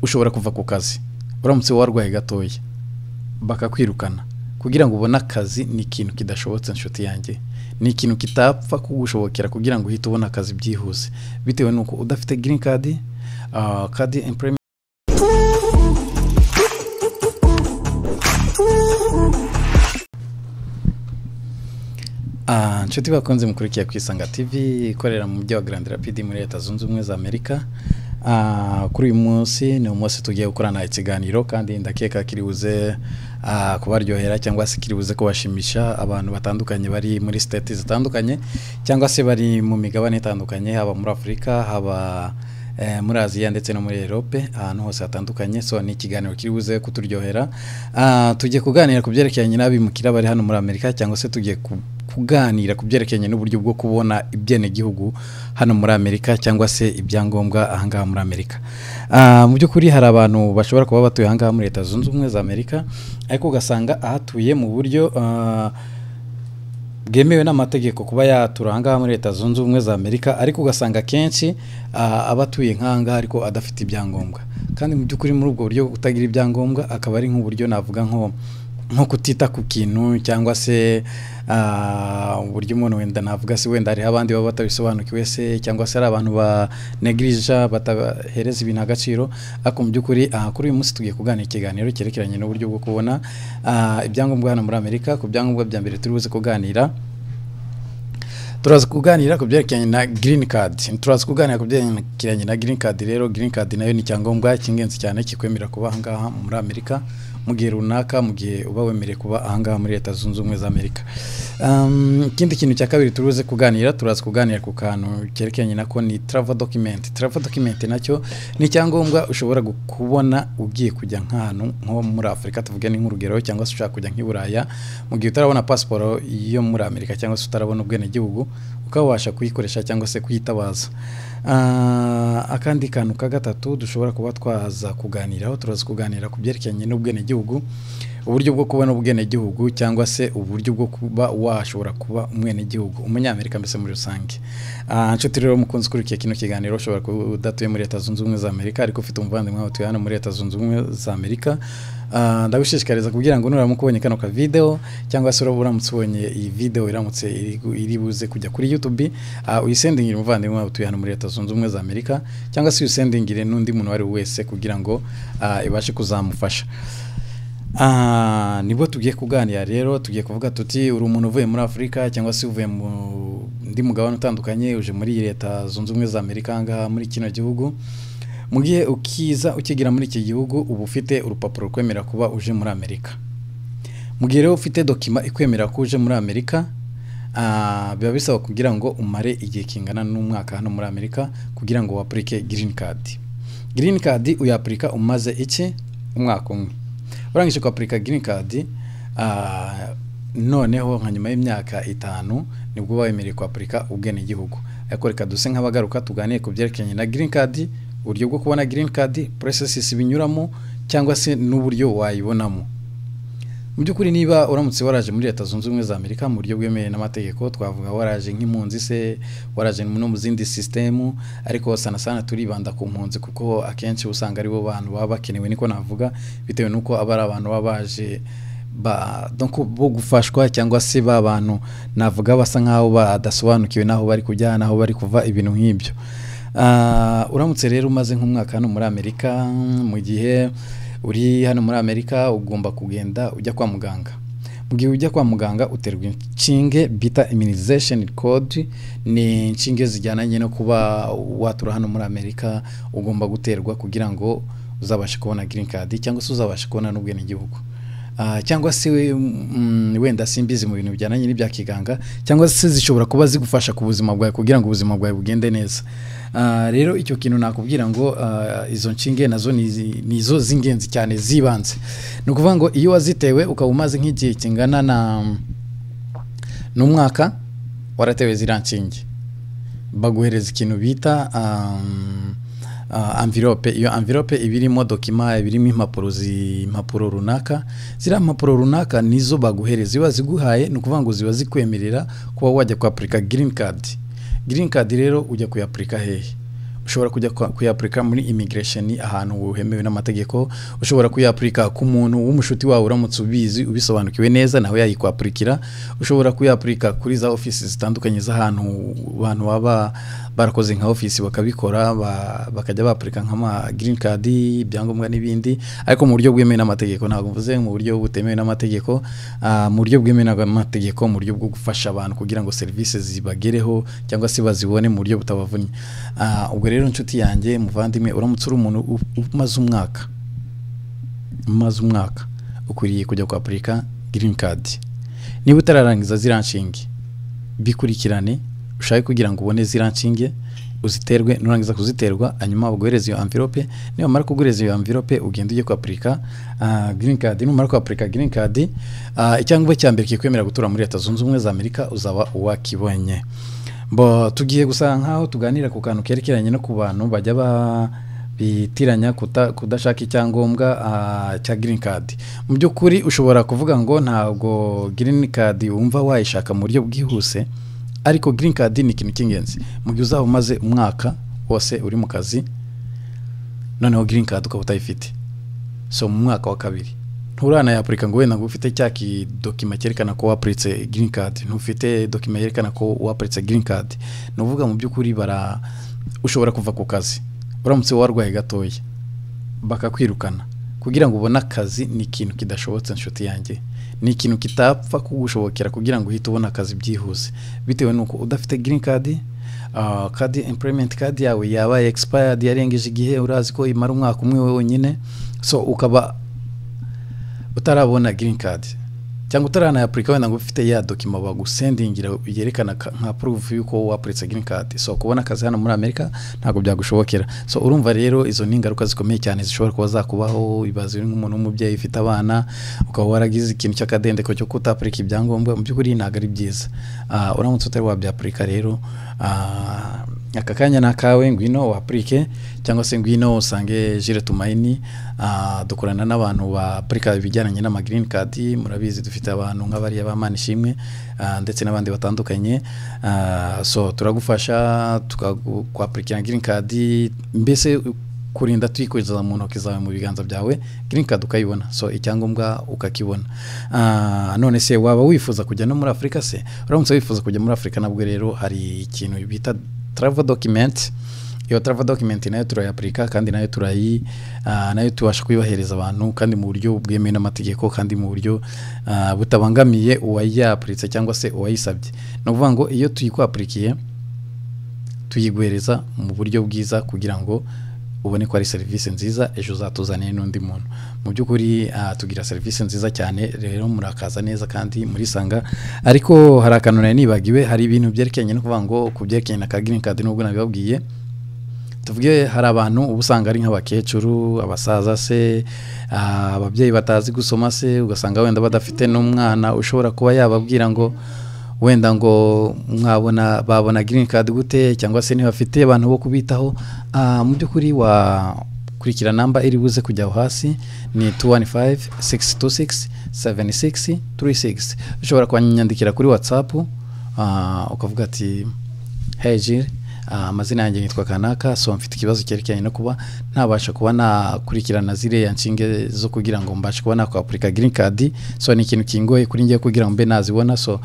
ushobora kuva ku kazi uramutse warwaye gatoya bakakwirukana kugira ngo ubone akazi ni ikintu kidashobotse inshuti yanjye ni ikintu kitapfa kugushobokera kugira ngo uhite ubona akazi byihuse bitewe nuko udafite green card card employment nshuti bakunze mukurikiye ku Isanga TV ikorera mu mujyi wa Grand Rapids muri Leta Zunze Ubumwe za Amerika. Kuri uyu munsi ni umunsi tugiye gukorana ikiganiro kandi ndakeka kiribuze kubaryohera cyangwa se kiribuze kubashimisha abantu batandukanye bari muri state zitandukanye cyangwa se bari mu migabane itandukanye haba muri Afrika haba muri Aziya ndetse no muri Europe ahantu hose hatandukanye. So ni ikiganiro kiribuze kuturyohera. Tugiye kuganira ku byerekeranye n'abimukira bari hano muri Amerika cyangwa se tugiye kuganira ku byerekeranye n'uburyo bwo kubona ibyene gihugu hano muri Amerika cyangwa se ibyangombwa ahangaha muri Amerika. Mu byukuri hari abantu bashobora kuba batuye ahangaha muri Leta Zunze Ubumwe za Amerika ariko ugasanga ahatuye mu buryo bwemewe n'amategeko kuba yatura ahangaha muri Leta Zunze Ubumwe za Amerika ariko ugasanga kenshi abatuye nk'ahangaha ariko adafite ibyangombwa kandi mu byukuri muri ubwo buryo utagira ibyangombwa akaba ari nk'uburyo navuga nko kutita ku kintu cyangwa se uburyo umuntu wenda navuga se wenda hari abandi baba batabisobanukiwe se cyangwa se ari abantu ba neglige batahereza ibintu agaciro ariko mu byukuri kuri uyu munsi tugiye kuganira ikiganiro cyerekeranye n'uburyo bwo kubona ibyangombwa hano muri Amerika. Ku byangombwa bya mbere turibuze kuganira kuganira ku byerekeranye na green card. Kuganira ku byerekeranye na green card. Rero green card nayo ni cyangombwa cy'ingenzi cyane kikwemera kuba ahangaha muri Amerika mu gihe runaka mu gihe uba wemereye kuba ahangaha muri Leta Zunze Ubumwe za Amerika. Ikindi kintu cya kabiri turuze kuganira ku kantu cyerekeranye nako ni travel document. Travel document nacyo ni cyangombwa ushobora kubona ugiye kujya nk'ahantu nko muri Afrika tuvuge ni nk'urugero cyangwa se ushaka kujya nk'Iburaya mu gihe utarabona passport yo muri Amerika cyangwa se utarabona ubwene gihugu ukabasha kuyikoresha cyangwa se kuyitabaza. Akandi kantu ka gatatu dushobora kuba twaza kuganiraho kuganira ku byerekeranye n'ubwene gihugu, uburyo bwo kubona ubwene gihugu cyangwa se uburyo bwo kuba washobora kuba umwene gihugu umunyamerika mbese muri rusange. Nshuti rero mukunzi kuri kino kiganiro ushobora kudatuye muri Leta Zunze Ubumwe za Amerika ariko ufite umuvandimwe wawe hano muri Leta Zunze Ubumwe za Amerika. Ndagushishikariza kugira ngo nuramuka ubonye kano ka video cyangwa se uramutse ubonye iyi video iramutse iri buze kujya kuri YouTube uyisendingire umuvandimwe wawe hano muri Leta Zunze Ubumwe za Amerika cyangwa se uyisendingire n'undi muntu wari wese kugira ngo ibashe kuzamufasha. Nibo tugiye kuganira rero tugiye kuvuga tuti uri umuntu uvuye muri Afrika cyangwa se uvuye mu ndi mugabane utandukanye uje muri Leta Zunze Ubumwe za Amerika ngaha muri kino gihugu. Mu gihe ukiza ukigira muri iki gihugu uba ufite urupapuro rukwemera kuba uje muri Amerika. Mu gihe rero ufite document ikwemera ko uje muri Amerika biba bisaba kugira ngo umare igihe kingana n'umwaka hano muri Amerika kugira ngo waplike green card. Green card uyaplika umaze iki umwaka umwe. Urangije ko aplika green card noneho nka nyuma y'imyaka 5 nibwo wayemereye ko aplika ubwene gihugu. Ariko reka duse nk'abagaruka tuganiye ku byerekeranye na green card, uburyo bwo kubona green card, processes binyuramo cyangwa se n'uburyo wayibonamo. Mu byukuri niba uramutse waraje muri Leta Zunze Ubumwe za Amerika mu buryo bwemewe n'amategeko twavuga waraje nk'impunzi se waraje no mu zindi system ariko sana turibanda ku mpunzi kuko akenshi usanga ari bo bantu baba bakenewe niko navuga bitewe nuko abari abantu babaje donc bo gufashwa cyangwa se babantu navuga basa nkaho badasobanukiwe naho bari kujyana naho bari kuva ibintu nk'ibyo. Uramutse rero umaze nk'umwaka hano muri Amerika mu gihe uri hano muri Amerika ugomba kugenda ujya kwa muganga. Mu gihe ujya kwa muganga uterwa inshinge bita immunization code, ni inshinge zijyananye no kuba watura hano muri Amerika ugomba guterwa kugira ngo uzabashe kubona green card cyangwa se uzabashe kubona n'ubwene gihugu. Cyangwa se wenda simbizi mu bintu bijyananye n'ibya kiganga cyangwa se zishobora kuba zigufasha ku buzima bwawe kugira ngo ubuzima bwawe bugende neza. Rero icyo kintu nakubwira ngo izo nshinge nazo nizo zingenzi cyane zibanze. No kuvuga ngo iyo wazitewe ukaba umaze nk'igihe kingana n'umwaka waratewe ziranshinge baguhereza ikintu bita envelope. Iyo envelope ibirimo document ibirimo impapuro runaka. Zira impapuro runaka nizo baguhereza ziba ziguhaye no kuvuga ngo ziba zikwemerera kuba wajya kwa aplika green card. Green card rero ujya kuyaplika hehe? ushobora kujya kuyaplika muri immigration ahantu hemewe n'amategeko, ushobora kuyaplika ku muntu w'umushuti wawe uramutse ubizi ubisobanukiwe neza nawe yayikwaplikira, ushobora kuyaplika kuri za offices zitandukanye z'ahantu abantu baba barakoze nka office bakabikora bakajya baplika nk'ama green card, ibyangombwa n'ibindi, ariko mu buryo bwemewe n'amategeko. Ntabwo mvuze mu buryo butemewe n'amategeko, mu buryo bwemewe n'amategeko, mu buryo bwo gufasha abantu kugira ngo services zibagereho cyangwa se bazibone mu buryo butabavunnye. Ubwo rero nshuti yanjye muvandimwe, uramutse uri umuntu umaze umwaka ukwiriye kujya kwaplika green card. Niba utararangiza ziranshinge bikurikirane, ushaka kugira ngo ubone ziranshinge uziterwe, nurangiza kuziterwa hanyuma ugohereza iyo envelope. Niba mara kuguhereza iyo envelope ugenda ujye kwaplika green card. Numara kwaplika green card, icyangombwa cya mbere kikwemera gutura muri Leta Zunze Ubumwe za Amerika uzaba uwakibonye. Tugiye gusa nkaho tuganira ku kantu kerekeranye no ku bantu bajya bitiranya kudashaka icyangombwa cya green card. Mu by'ukuri ushobora kuvuga ngo ntabwo green card wumva wayishaka mu buryo bwihuse, ariko green card ni ikintu cy'ingenzi. Mu gihe uzaba umaze umwaka wose uri mu kazi, noneho green card ukaba utayifite, so mu mwaka wa kabiri nturana yaplika ngo wenda ngo ufite cya document cyerekana ko wapritse green card, ntufite document yerekana ko wapritse green card, nuvuga mu by'ukuri ushobora kuva ku kazi uramutse warwaye gatoya bakakwirukana. Kugira ngo ubone akazi ni ikintu kidashobotse nshuti yanjye, ni ikintu kitapfa kugushobokera kugira ngo uhite ubona akazi byihuse, bitewe nuko udafite green card. Employment card yawe yabaye expired, yarengeje igihe, urazi ko imara umwaka umwe wonyine, so ukaba utarabona green card cyangwa utarana yaplika wenda ngo ufite ya document bagusendingira yerekana nka proof yuko wapritse green card, so kubona akazi hano muri Amerika ntabwo byagushobokera. So urumva rero izo ni ingaruka zikomeye cyane zishobora kuba zakubaho. Ibaze nk'umuntu w'umubyeyi ufite abana ukaba waragize ikintu cy'akadendeko cyo kutaplika ibyangombwa, mu by'ukuri ntabwo ari byiza. Uramutse utari wabyaplika rero, aka kanya nakawe ngwino waplike, cyangwa se ngwino usange Jire Tumaini. Dukorana n'abantu baplika ibijyanye n'ama green card. Murabizi dufite abantu nk'abari Manishimwe ndetse n'abandi batandukanye, so turagufasha tukakwaplika green card, mbese kurinda tuyikoza mu ntoki zawe mu biganza byawe, green card ukayibona, so icyangombwa ukakibona. None se waba wifuza kujya no muri Afrika se? Uramutse wifuza kujya muri Afrika nabwo rero hari ikintu bita travel document. Iyo travel document nayo turayaplika kandi nayo nayo tubasha kuyibahereza abantu kandi mu buryo bwemewe n'amategeko kandi mu buryo butabangamiye uwayaplitse cyangwa se uwayisabye. No kuvuga ngo iyo tuyikwaplikiye tuyiguhereza mu buryo bwiza kugira ngo ubone ko ari service nziza ejo zatuzaniye n'undi muntu. Mu by'ukuri tugira service nziza cyane, rero murakaza neza kandi muri sanga. Ariko hari akantu nibagiwe, hari ibintu byerekanye no kuvuga ngo kubyerekanye na ka green card nubwo nabibabwiye. Tuvuge hari abantu ubusanga ari nk'abakecuru, abasaza se, ababyeyi batazi gusoma se, ugasanga wenda badafite n'umwana ushobora kuba yababwira ngo wenda ngo babona green card gute, cyangwa se niba bafite abantu bo kubitaho. Mu by'ukuri kurikira namba iri buze kujya hasi ni 215-626-7636. ushobora kwanyandikira kuri WhatsApp ukavuga ati hey Jire, amazina yanjye nitwa kanaka, so mfite ikibazo cyerekanye no kuba ntabasha kuba nakurikirana zire yanshinge zo kugira ngo mbashe kuba nakwaplika green card, so ni ikintu kingoye kuri ngiye kugira ngo mbe nazibona. So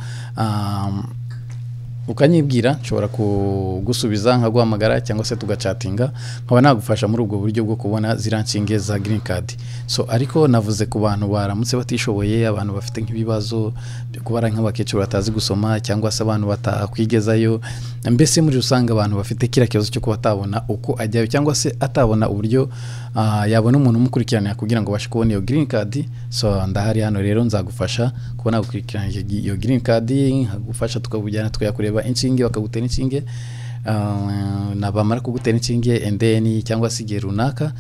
ukanyibwira nshobora kugusubiza nkaguhamagara cyangwa se tugachatinga, nkaba nagufasha muri ubwo buryo bwo kubona ziranshinge za green card. So ariko navuze ku bantu baramutse batishoboye, abantu bafite nk'ibibazo byo kubara nk'abakecuru batazi gusoma cyangwa se abantu batakwigezayo, mbese muri rusanga abantu bafite kira kibazo cyo kuba atabona uko ajyayo cyangwa se atabona uburyo yabona umuntu umukurikirana kugira ngo bashe kubona iyo green card. So ndahari hano rero nzagufasha kubona gukurikirana iyo green card, nkagufasha tukabujyana tukayakureba inshinge, bakagutera inshinge, nabamara kugutera inshinge endeni cyangwa se igihe runaka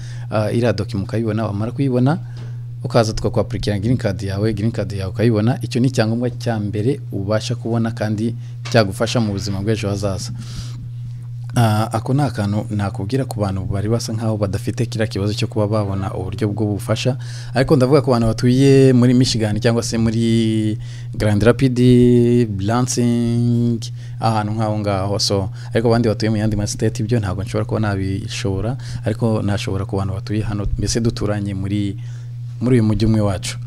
ira document ukayibona, bamara kuyibona ukaza tukakwaplika green card yawe ukayibona. Icyo ni cyangombwa cya mbere ubasha kubona kandi cyagufasha mu buzima bw'ejo hazaza. ako ni akantu nakubwira ku bantu bari basa nkaho badafite kiriya kibazo cyo kuba babona uburyo bwo bufasha, ariko ndavuga ku bantu batuye muri Michigan cyangwa se muri Grand Rapids, Lansing, ahantu nk'aho ngaho. So ariko abandi batuye mu yandi ma state ibyo ntabwo nshobora kuba nabishobora, ariko nashobora ku bantu batuye hano mbese duturanye muri uyu mujyi umwe wacu.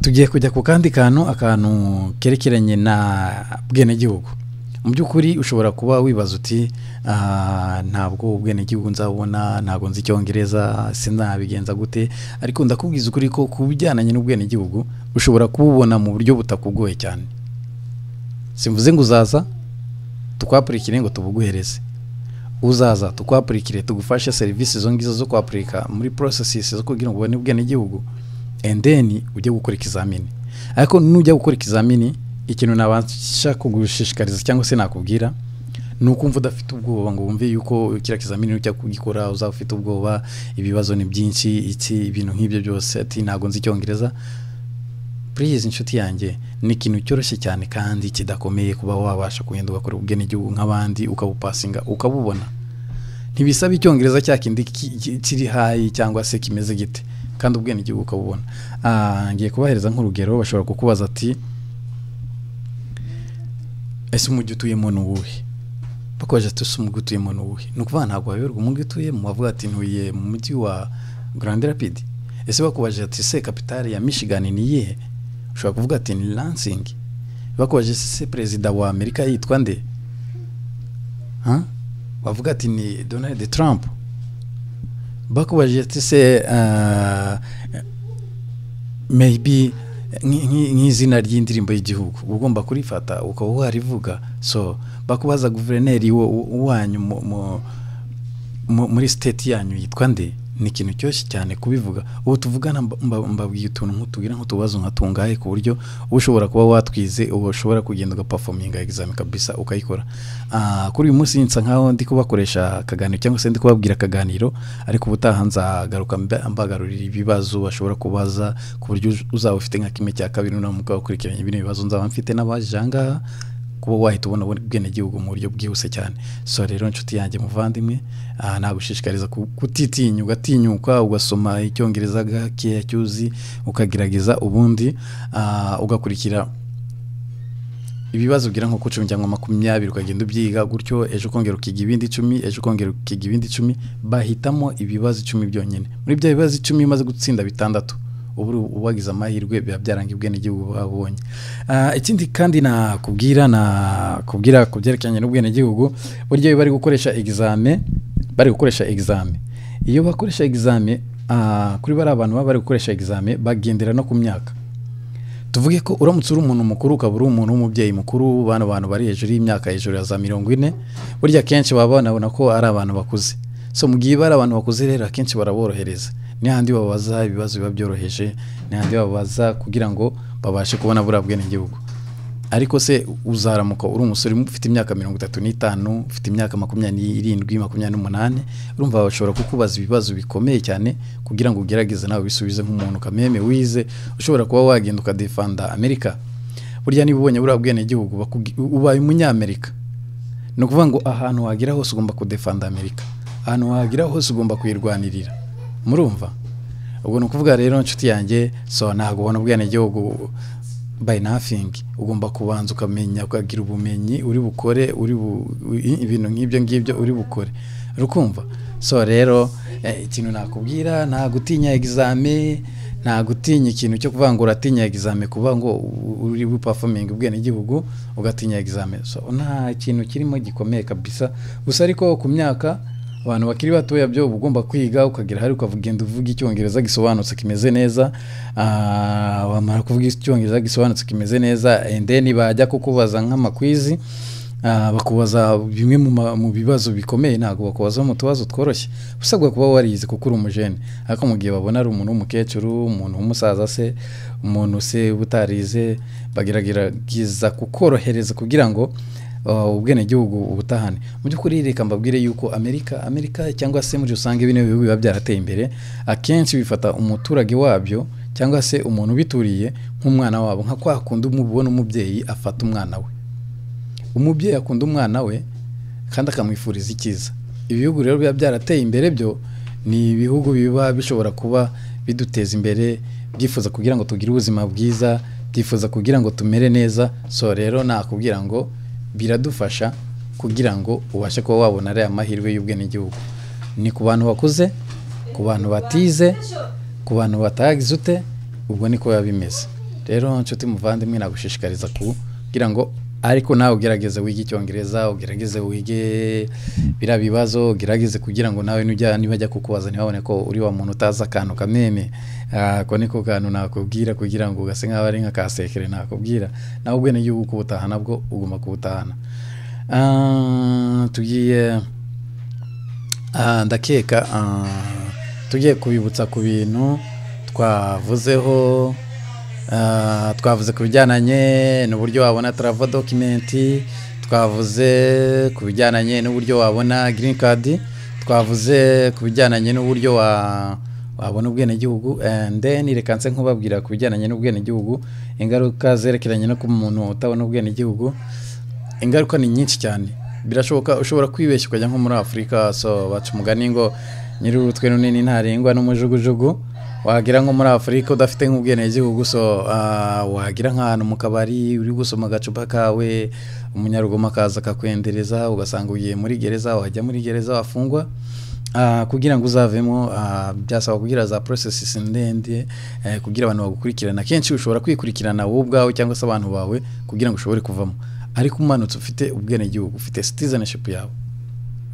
Tugiye kujya ku kandi akantu kerekeranye na bwenegihugu. Mu by'ukuri ushobora kuba wibaza uti ntabwo ubwenegihugu nzabona, ntabwo nzi Icyongereza, sinabigenza gute, ariko ndakubwiza ukuri ko kubijyananye n'ubwenegihugu ushobora kububona mu buryo butakugoye cyane. Simvuze ngo uzaza tukwapurikire ngo tubuguhereze, uzaza tukwapurikire tugufashe serivisi zo ngizo zo kwapurika muri processes zo kugira ngo ubone ubwenegihugu, and then ujye gukora ikizamini. Ariko nujya gukora ikizamini, ikintu nabasha kugushishikariza cyangwa se nakubwira nuko umva udafite ubwoba ngo wumve yuko kira kizamini ujya kugikora uzafite ubwoba, ibibazo ni byinshi, ibintu nk'ibyo byose, ati ntago nzi Icyongereza. Please inshuti yanjye, ni ikintu cyoroshye cyane kandi kidakomeye kuba wabasha kugenda ugakora ubwenegihugu nk'abandi ukabupasinga ukabubona. Ntibisaba Icyongereza cyakindi kiri hayi cyangwa se kimeze gite, kandi ubwenegihugu ukabubona. Ngiye kubahereza nk'urugero. Bashobora kukubaza ati ese umujyi utuyemo ni uwuhe? Bakoje ati ese umujyi utuyemo ni uwuhe? Ni ukuvuga ntabwo wayoberwa umujyi utuyemo, wavuga ati ntuye mu mujyi wa Grand Rapids. Ese bakubaje ati se kapitale ya Michigan ni iyihe? Ushobora kuvuga ati ni Lansing. Bakubaje se perezida wa Amerika yitwa nde? Wavuga ati ni Donald Trump. Bakubaje ati se maybe nk'izina ry'indirimbo y'igihugu ugomba kurifata ukaba warivuga. So bakubaza guverineri wanyu muri state yanyu yitwa nde? Ni ikintu cyose cyane kubivuga. Ubu tuvugana mbabwiye utuntu nk'utugira nk'utubazo nkatungaye ku buryo ushobora kuba watwize, ushobora kugenda ugaperforminga exam kabisa ukayikora. Kuri uyu munsi nsa nkaho ndi kubakoresha akaganiro cyangwa se ndi kubabwira akaganiro, ariko ubutaha nzagaruka mbagarurira ibibazo bashobora kubaza ku buryo uzaba ufite nka kimwe cya kabiri n'umuka ukurikiranye ibintu bibazo nzaba mfite n'abajanga kuba wahita ubona ubwenegihugu mu buryo bwihuse cyane. So rero inshuti yanjye muvandimwe, nagushishikariza kutitinya, ugatinyuka ugasoma Icyongereza gake cyuzi ukagerageza, ubundi ugakurikira ibibazo ugira nko ku 10 cyangwa 20 ukagenda ubyiga gutyo, ejo kongera ukiga ibindi 10, ejo kongera ukiga ibindi 10, bahitamo ibibazo 10 byonyine. Muri bya bibazo 10 umaze gutsinda bitandatu, ubu wagize amahirwe biba byarangiye ubwenegihugu babonye. Ikindi kandi nakubwira kubyerekanye n'ubwenegihugu, buryo bari gukoresha examen, iyo bakoresha examen kuri bari abantu bari gukoresha examen bagendera no ku myaka. Tuvuge ko uramutse uri umuntu mukuru ukabura umuntu w'umubyeyi mukuru, bano bantu bari hejuru y'imyaka hejuru ya za 40, burya kenshi babona ko ari abantu bakuze. So mu gihe bari abantu bakuze rero akenshi baraborohereza, ni handi babaza ibibazo biba byoroheje, ni handi babaza kugira ngo babashe kubona bura bwenegihugu. Ariko se uzaramuka uri umusore ufite imyaka 35, ufite imyaka 27, 28, urumva bashobora kukubaza ibibazo bikomeye cyane kugira ngo ugerageze nawe bisubize nk'umuntu kameme wize, ushobora kuba wagenda ukadefanda Amerika. Burya niba ubonye bura bwenegihugu ubaye umunyamerika, no kuvuga ngo ahantu wagira hose ugomba kudefanda Amerika, ahantu wagira hose ugomba kuyirwanirira. Murumva? Ubwo nukuvuga rero inshuti yanjye, so ntago ubona ubwenegihugu by nothing, ugomba kubanza ukamenya, ukagira ubumenyi uri bukore, ibintu nk'ibyo uri bukore, rukumva. So rero ikintu nakubwira, nta gutinya examen, nta gutinya ikintu cyo kuvuga ngo uratinya examen, kuvuga ngo uri performing ubwenegihugu ugatinya examen. So nta kintu kirimo gikomeye kabisa. Gusa ariko ku myaka abantu bakiri batoya byo ugomba kwiga, ukagira hari ukavugenda uvuga Icyongereza gisobanutse kimeze neza, wamara kuvuga Icyongereza gisobanutse kimeze neza, and then bajya kukubaza nk'amakwizi, bakubaza bimwe mu bibazo bikomeye, ntago bakubaza mu tubazo tworoshye. Usabwa kuba warize kuko uri umujene, ariko mu gihe babona ari umuntu w'umukecuru, umuntu w'umusaza se, umuntu se ubutarize, bageragereza kukorohereza kugira ngo ubwenegihugu ubutahane. Mu by'ukuri reka mbabwire yuko Amerika cyangwa se muri rusange bine bihugu biba byarateye imbere, akenshi bifata umuturage wabyo cyangwa se umuntu bituriye nk'umwana wabo, nka kwa kundi umubona umubyeyi afata umwana we. Umubyeyi akunda umwana we, kandi akamwifuriza icyiza. Ibihugu rero biba byarateye imbere byo ni ibihugu biba bishobora kuba biduteza imbere, byifuza kugira ngo tugire ubuzima bwiza, byifuza kugira ngo tumere neza. So rero nakubwira ngo biradufasha kugira ngo ubashe kuba wabona ari amahirwe y'ubwenegihugu. Ni ku bantu bakuze, ku bantu batize, ku bantu batagize ute, ubwo niko biba bimeze. Rero nshuti muvandimwe, nagushishikariza kugira ngo ariko nawe ugerageze wige Icyongereza, ugerageze wige birabibazo, ugerageze kugira ngo nawe nibajya kukubaza ntibabone ko uri wa muntu utaza akantu kameme. Ko niko kantu nakubwira kugira ngo ugase nk'aho ari nk'akasekere nakubwira. Nawe ubwenegihugu kubutaha nabwo ugomba kubutahana. Tugiye ndakeka tugiye kubibutsa ku bintu twavuzeho. Twavuze ku bijyananye n'uburyo wabona travel document, twavuze ku bijyananye n'uburyo wabona green card, twavuze ku bijyananye n'uburyo wabona ubwenegihugu. And then reka nse nkubabwira ku bijyananye n'ubwenegihugu, ingaruka zerekeranye no ku muntu utabona ubwenegihugu. Ingaruka ni nyinshi cyane, birashoboka ushobora kwibeshya ukajya nko muri Afrika. So baca umugani ngo nyiri urutwe runini ntarengwa n'umujugujugu. Wagira nko muri Afrika udafite nk'ubwenegihugu, so wagira nk'ahantu mu kabari uri gusoma agacupa kawe, umunyarugoma akaza akakwendereza, ugasanga ugiye muri gereza, wajya muri gereza wafungwa. Kugira ngo uzavemo byasaba kugira za processes ndende, kugira abantu bagukurikirana. Kenshi ushobora kwikurikirana wowe ubwawe cyangwa se abantu bawe kugira ngo ushobore kuvamo. Ariko umanutse ufite ubwenegihugu, ufite citizenship yawe,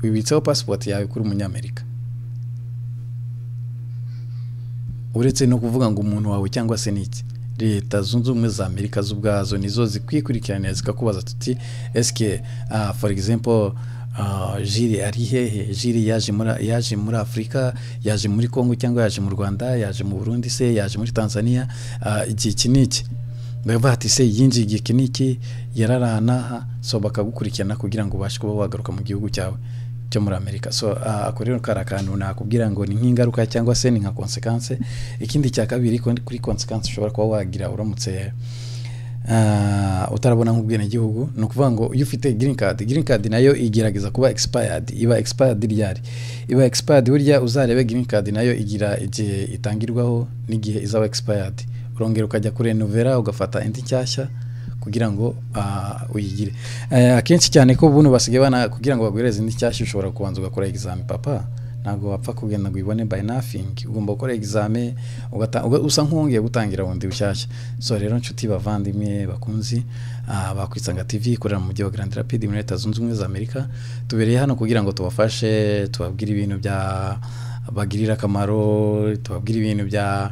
wibitseho passport yawe kuri umunyamerika, uretse no kuvuga ngo umuntu wawe cyangwa se niki, Leta Zunze Ubumwe za Amerika z'ubwazo nizo zikwikurikiranira zikakubaza tuti eske for example Jiri ari hehe, Jiri yaje muri Afrika, yaje muri Kongo cyangwa yaje mu Rwanda, yaje mu Burundi se, yaje muri Tanzania, igihe kiniki bati se yinjiye igihe kiniki yararana. So bakagukurikirana kugira ngo ubashe kuba wagaruka mu gihugu cyawe cyo muri Amerika. So ako rero karakantu nakubwira ngo ni nk'ingaruka cyangwa se ni nka consequence. Ikindi cya kabiri kuri consequence ushobora kuba wagira uramutse utarabona nk'ubwenegihugu, ni ukuvuga ngo iyo ufite green card nayo igerageza kuba expired. Iba expired ryari? Iba expired burya uzarebe green card nayo igira igihe itangirwaho n'igihe izaba expired. Urongera ukajya kuri renovera ugafata indi nshyashya kugira ngo uyigire. Akenshi cyane ko buntu basigaye bana kugira ngo baguhereze indi nshyashya ushobora kubanza ugakora examen. Papa ntago wapfa kugenda ngo ibone by nothing, ugomba gukora examen usa nk'ongeye gutangira bundi bushyashya. So rero nshuti bavandimwe bakunzi bakwisanga TV ikorera mu mujyi wa Grand Rapids muri Leta Zunze Ubumwe za Amerika, tubereye hano kugira ngo tubafashe, tubabwire ibintu bya bagirira akamaro, tubabwire ibintu bya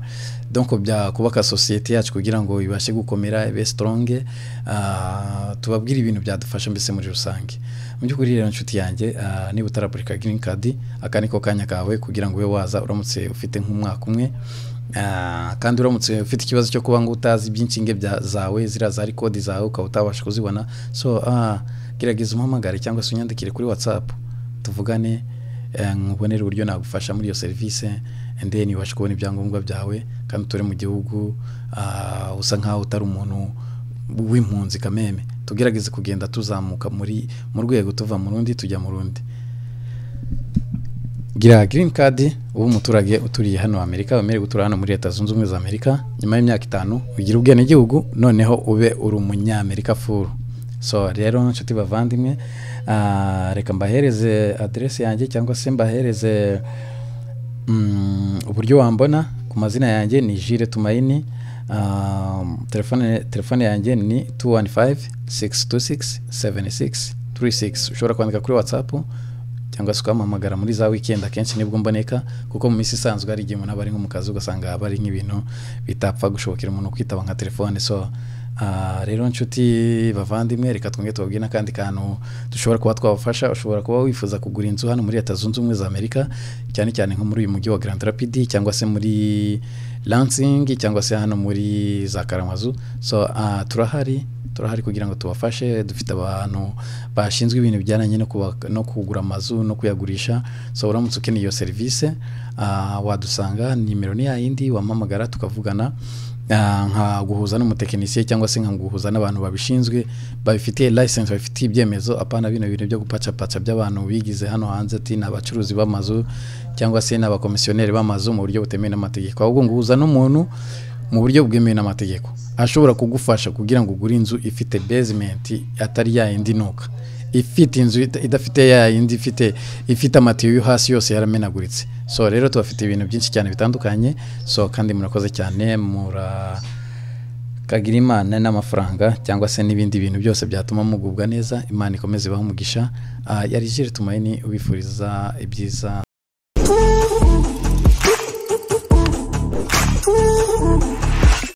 bya kubaka society yacu kugira ngo ibashe gukomera, ibe strong. Tubabwire ibintu byadufasha mbese muri rusange. Mu by'ukuri rero nshuti yanjye, niba utarapurika green card, akaniko kanya kawe kugira ngo ube waza uramutse ufite nk'umwaka umwe, kandi uramutse ufite ikibazo cyo kuba ngo utazi by'inshinge zawe ziraza ari code zawe ukaba utabasha kuzibona. So gerageza umuhamagare cyangwa se unyandikire kuri WhatsApp tuvugane, nkubonera uburyo nagufasha muri iyo service, and then ubashe kubona ibyangombwa byawe kandi turi mu gihugu usa nkaho utari umuntu w'impunzi kameme. Tugerageze kugenda tuzamuka mu rwego tuva mu rundi tujya mu rundi. Gira green card ubu umuturage uturiye hano Amerika, bamere gutura hano muri Leta Zunze Ubumwe za Amerika, nyuma y'imyaka 5 ugira ubwenegihugu, noneho ube uri umunyamerika full. So rero nshuti bavandimwe, reka mbahereze adresse yanjye cyangwa se mbahereze uburyo wambona. Ku mazina yanjye ni Jire Tumaini, telefone yanjye ni 215-626-7636. ushobora kwandika kuri WhatsApp cyangwa se ukampamagara muri za weekend, akenshi nibwo mboneka kuko mu minsi isanzwe ari igihe umuntu aba ari nko mu kazi ugasanga aba ari nk'ibintu bitapfa gushobokera umuntu kwitaba nka telefone. So rero nshuti bavandimwe, reka twongere tubabwire n'akandi kantu dushobora kuba twabafasha. Ushobora kuba wifuza kugura inzu hano muri Leta Zunze Ubumwe za Amerika, cyane cyane nko muri uyu mujyi wa Grand Rapids cyangwa se muri Lansing cyangwa se hano muri za Karamazu. So turahari kugira ngo tubafashe. Dufite abantu bashinzwe ibintu bijyanye no kugura amazu no kuyagurisha. So uramutse ukeneye iyo service wadusanga, nimero ni yindi wampamagara tukavugana. nka guhuza n'umutekinisiye cyangwa se nka guhuza n'abantu babishinzwe babifitiye license babifitiye ibyemezo apana bino bintu byo gupaca by'abantu bigize hano hanze ati n'abacuruzi b'amazu cyangwa se n'abakomisiyoneri b'amazu mu buryo butemewe n'amategeko. Ahubwo nguhuza n'umuntu mu buryo bwemewe n'amategeko ashobora kugufasha kugira ngo ugure inzu ifite basement atari ya yindi nuka, ifite inzu idafite ya yindi ifite amatiyo yo hasi yose yaramenaguritse. So rero tubafite ibintu byinshi cyane bitandukanye. So kandi murakoze cyane, kagira Imana n'amafaranga cyangwa se n'ibindi bintu byose byatuma mugubwa neza. Imana ikomeze ibahe umugisha. Yari Jire Tumaini ubifuriza ibyiza.